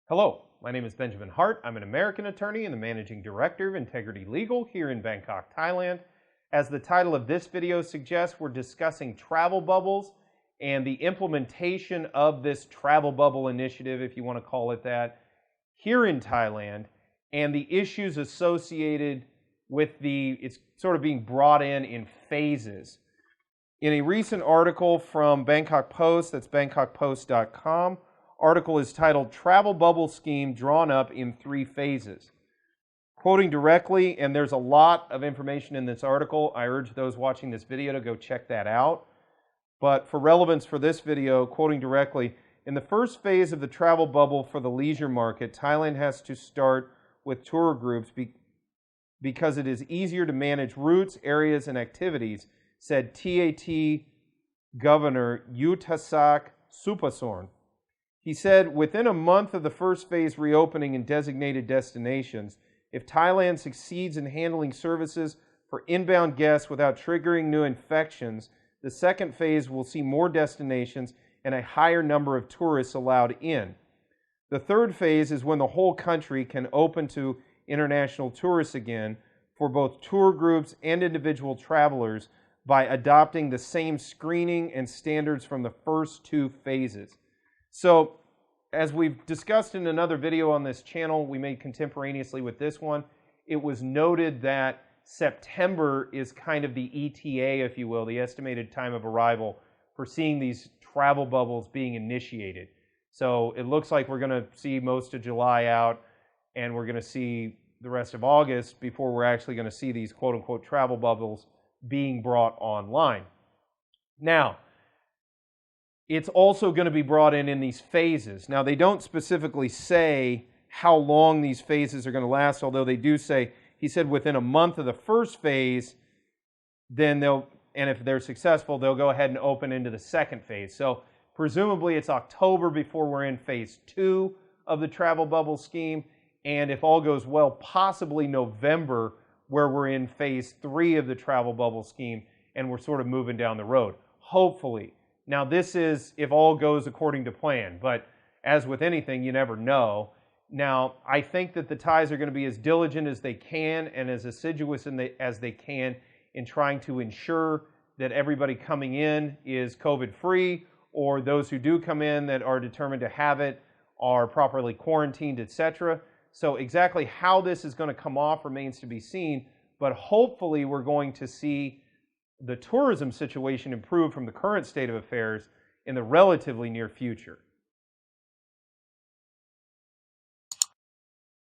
Hello, my name is Benjamin Hart. I'm an American attorney and the Managing Director of Integrity Legal here in Bangkok, Thailand. As the title of this video suggests, we're discussing travel bubbles and the implementation of this travel bubble initiative, if you want to call it that, here in Thailand, and the issues associated with it's sort of being brought in phases. In a recent article from Bangkok Post, that's bangkokpost.com, article is titled Travel Bubble Scheme Drawn Up in 3 Phases. Quoting directly, and there's a lot of information in this article, I urge those watching this video to go check that out. But for relevance for this video, quoting directly, in the first phase of the travel bubble for the leisure market, Thailand has to start with tour groups because it is easier to manage routes, areas, and activities, said TAT Governor Yutasak Supasorn. He said, within a month of the first phase reopening in designated destinations, if Thailand succeeds in handling services for inbound guests without triggering new infections, the second phase will see more destinations and a higher number of tourists allowed in. The third phase is when the whole country can open to international tourists again for both tour groups and individual travelers by adopting the same screening and standards from the first 2 phases. So, as we've discussed in another video on this channel, we made contemporaneously with this one, it was noted that September is kind of the ETA, if you will, the estimated time of arrival for seeing these travel bubbles being initiated. So it looks like we're going to see most of July out, and we're going to see the rest of August before we're actually going to see these quote-unquote travel bubbles being brought online. Now, it's also going to be brought in these phases. Now, they don't specifically say how long these phases are going to last, although they do say, he said within a month of the first phase, then and if they're successful, they'll go ahead and open into the second phase. So presumably it's October before we're in phase 2 of the travel bubble scheme, and if all goes well, possibly November, where we're in phase 3 of the travel bubble scheme, and we're sort of moving down the road, hopefully. Now, this is if all goes according to plan, but as with anything, you never know. Now, I think that the Thais are going to be as diligent as they can and as assiduous as they can in trying to ensure that everybody coming in is COVID-free, or those who do come in that are determined to have it are properly quarantined, etc. So exactly how this is going to come off remains to be seen, but hopefully we're going to see the tourism situation improve from the current state of affairs in the relatively near future.